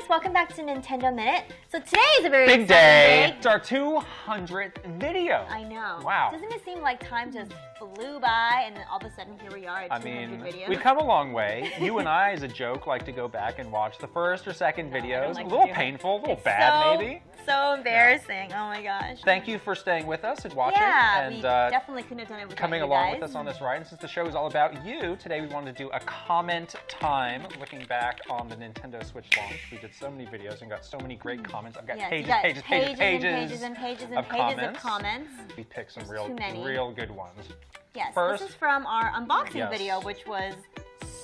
guys, welcome back to Nintendo Minute. So today is a very big exciting day. It's our 200th video. I know. Wow. Doesn't it seem like time just flew by and then all of a sudden here we are at 200 videos? We've come a long way. You and I, as a joke, like to go back and watch the first or second videos. Like a little painful, a little bad maybe. So embarrassing. Oh my gosh. Thank you for staying with us and watching. Yeah, and we definitely couldn't have done it without coming you along guys. with us on this ride. And since the show is all about you, today we wanted to do a comment time, looking back on the Nintendo Switch launch. We did so many videos and got so many great comments. I've got pages of comments. We picked some real good ones. Yes, First, this is from our unboxing video, which was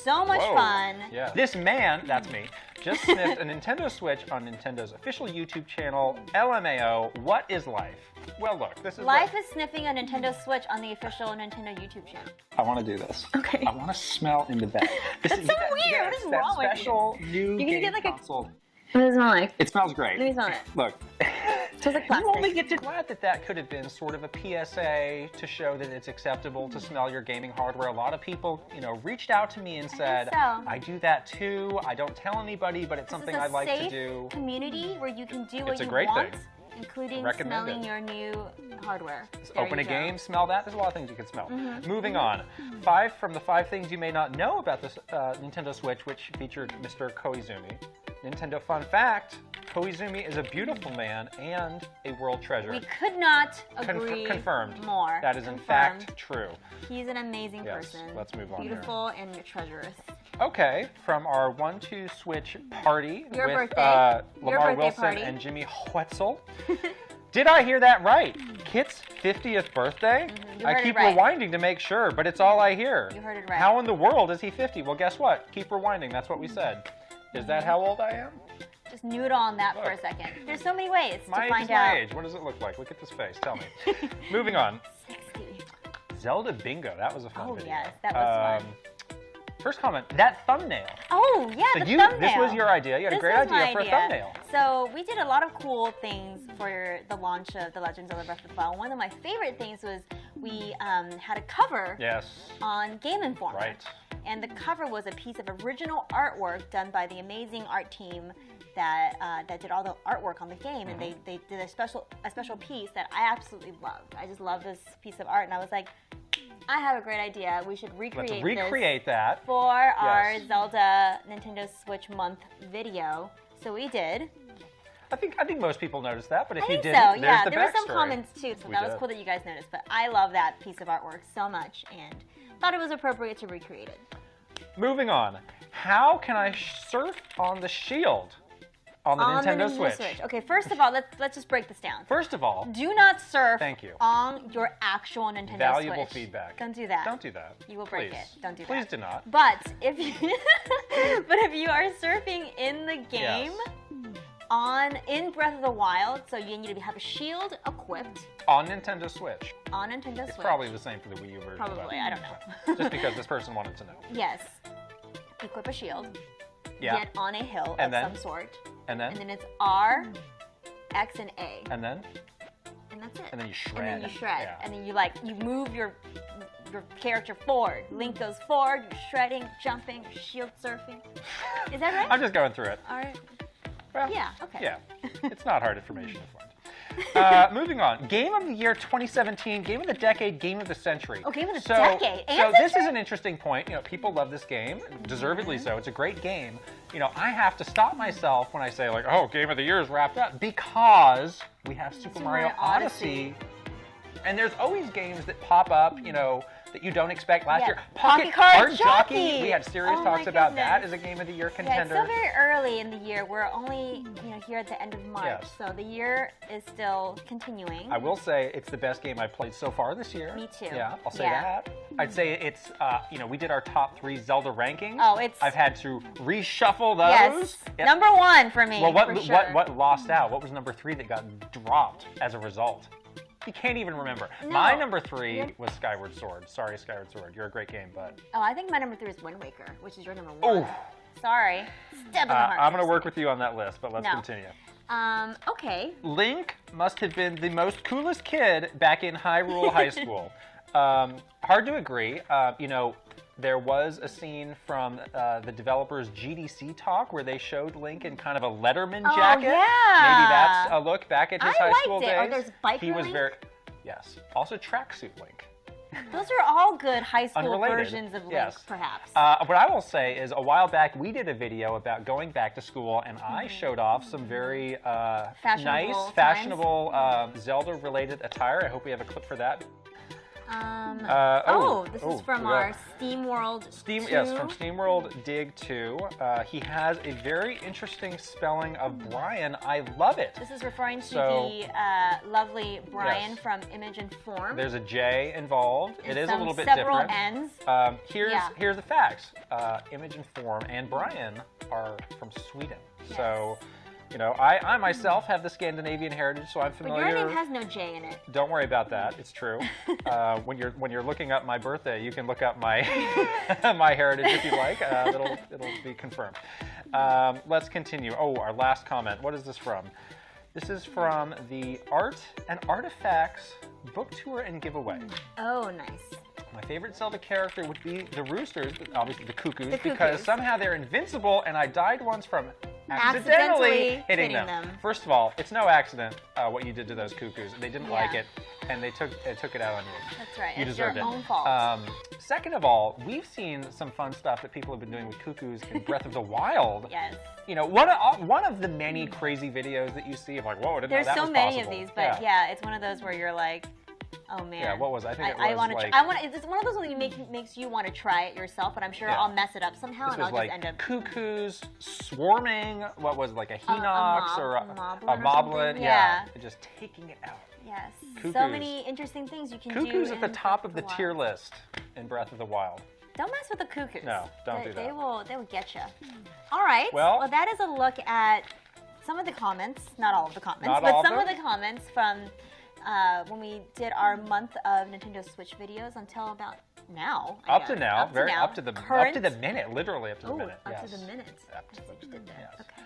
so much fun. Yeah. This man, that's me, just sniffed a Nintendo Switch on Nintendo's official YouTube channel, LMAO, What is Life? Well, look, this is Life is sniffing a Nintendo Switch on the official Nintendo YouTube channel. I want to do this. Okay. I want to smell in the bag. That's so weird. What is wrong with you? Special new game console. What does it smell like? It smells great. Let me smell it. Look. It smells like plastic. You only get to glad that could have been sort of a PSA to show that it's acceptable to smell your gaming hardware. A lot of people, reached out to me and said, I do that too. I don't tell anybody, but it's something I'd like to do. Community where you can do what you want, thing. Including smelling your new hardware. Open a game, smell that. There's a lot of things you can smell. Moving on. 5 from the 5 things you may not know about this Nintendo Switch, which featured Mr. Koizumi. Nintendo fun fact, Koizumi is a beautiful man and a world treasure. We could not agree confirmed. more. That is in fact true. He's an amazing person. Let's move on. Beautiful and treacherous. Okay, from our 1-2 Switch party with Lamar Wilson and Jimmy Wetzel. Did I hear that right? Kit's 50th birthday? I keep rewinding to make sure, but it's all I hear. You heard it right. How in the world is he 50? Well, guess what? Keep rewinding. That's what we said. Is that how old I am? Just noodle on that for a second. There's so many ways to find out. My age. What does it look like? Look at this face. Tell me. Moving on. 60. Zelda Bingo. That was a fun video. Oh, yes. That was fun. First comment, that thumbnail. Oh, yeah, the thumbnail. This was your idea. You had a great idea for a thumbnail. So we did a lot of cool things for the launch of The Legend of Zelda Breath of the Wild. One of my favorite things was we had a cover on Game Informer. Right. And the cover was a piece of original artwork done by the amazing art team that did all the artwork on the game. And they did a special piece that I absolutely loved. I just love this piece of art. And I was like, I have a great idea. We should recreate that for our Zelda Nintendo Switch month video. So we did. I think most people noticed that, but if you didn't, there were some comments too. So that was cool that you guys noticed. But I love that piece of artwork so much and thought it was appropriate to recreate it. Moving on. How can I surf on the shield on the Nintendo Switch? Okay, first of all, let's just break this down. First of all, do not surf on your actual Nintendo Switch. Valuable feedback. Don't do that. Don't do that. You will break it. Don't do that. Please do not. But if you are surfing in the game in Breath of the Wild, so you need to have a shield equipped. On Nintendo Switch. On Nintendo Switch. It's probably the same for the Wii U version. Probably, I don't know. Just because this person wanted to know. Yes. Equip a shield. Yeah. Get on a hill of some sort. And then? And then it's R, X, and A. And then? And that's it. And then you shred. And then you shred. Yeah. And then you move your character forward. Link goes forward, you're shredding, jumping, shield surfing. Is that right? I'm just going through it. All right. Well, yeah, okay. Yeah, it's not hard information to find. Moving on. Game of the Year 2017, Game of the Decade, Game of the Century. Oh, Game of the Decade and So this is an interesting point. People love this game, deservedly so. It's a great game. I have to stop myself when I say like, oh, Game of the Year is wrapped up, because we have Super Mario Odyssey. And there's always games that pop up, that you don't expect. Last year, Pocket Card Jockey. We had serious talks about that as a Game of the Year contender. Yeah, it's still very early in the year. We're only here at the end of March, so the year is still continuing. I will say it's the best game I've played so far this year. Me too. Yeah, I'll say that. I'd say it's, we did our top 3 Zelda rankings. Oh, I've had to reshuffle those. Yes, number 1 for me. Well, what lost out? What was number 3 that got dropped as a result? You can't even remember. No. My number 3 was Skyward Sword. Sorry, Skyward Sword. You're a great game, but... Oh, I think my number 3 is Wind Waker, which is your number 1. Oh. Sorry. Step in the heart. I'm going to work with you on that list, but let's continue. Okay. Link must have been the most coolest kid back in Hyrule High School. Hard to agree. There was a scene from the developers' GDC talk where they showed Link in kind of a Letterman jacket. Yeah. Maybe that's a look back at his high school days. Or there's biker He was Link. very, yes. Also tracksuit Link. Those are all good high school Unrelated. versions of Link, Yes. perhaps. What I will say is a while back we did a video about going back to school, and I showed off some very nice, fashionable Zelda-related attire. I hope we have a clip for that. This is from our SteamWorld 2. Yes, from SteamWorld Dig 2. He has a very interesting spelling of Brian. I love it. This is referring to the lovely Brian from Image and Form. There's a J involved. It is a little bit several different. N's. Here's the facts. Image and Form and Brian are from Sweden. Yes. So, you know, I myself have the Scandinavian heritage, so I'm familiar. But your name has no J in it. Don't worry about that. It's true. When you're looking up my birthday, you can look up my my heritage if you like. It'll be confirmed. Let's continue. Oh, our last comment. What is this from? This is from the Art and Artifacts book tour and giveaway. Oh, nice. My favorite Zelda character would be the roosters, but obviously the cuckoos, because somehow they're invincible, and I died once from accidentally hitting them. First of all, it's no accident what you did to those cuckoos. They didn't like it, and they took it out on you. That's right. You it's deserved your it. own fault. Second of all, we've seen some fun stuff that people have been doing with cuckoos in Breath of the Wild. Yes. You know, one of the many crazy videos that you see of like, whoa, I didn't know that was possible. There's so many of these, but yeah, it's one of those where you're like, oh man. Yeah, what was it? I think it's one of those ones that makes you want to try it yourself, but I'm sure I'll mess it up somehow, and I'll just end up cuckoos swarming. What was it, like a Hinox or a Moblin? Yeah. Just taking it out. Yes. Cuckoos. So many interesting things you can do. Cuckoos at the top of the tier list in Breath of the Wild. Don't mess with the cuckoos. No, don't do that. They will get you. All right. Well, that is a look at some of the comments, not all of the comments, but some of the comments from when we did our month of Nintendo Switch videos until about now. Up to the minute, literally up to the minute. Up to the minute. Okay.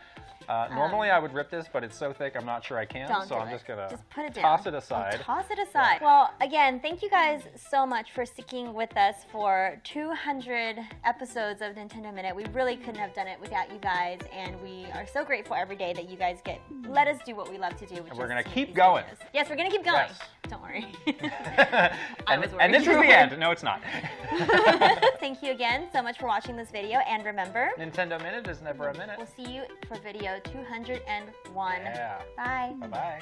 Normally I would rip this, but it's so thick I'm not sure I can, so I'm just gonna put it down. toss it aside. Toss it aside. Yeah. Well, again, thank you guys so much for sticking with us for 200 episodes of Nintendo Minute. We really couldn't have done it without you guys, and we are so grateful every day that you guys let us do what we love to do. And we're gonna keep going. Videos. Yes, we're gonna keep going. Yes. Don't worry. and this is the end. No, it's not. Thank you again so much for watching this video, and remember, Nintendo Minute is never a minute. We'll see you for video 201. Yeah. Bye. Bye-bye.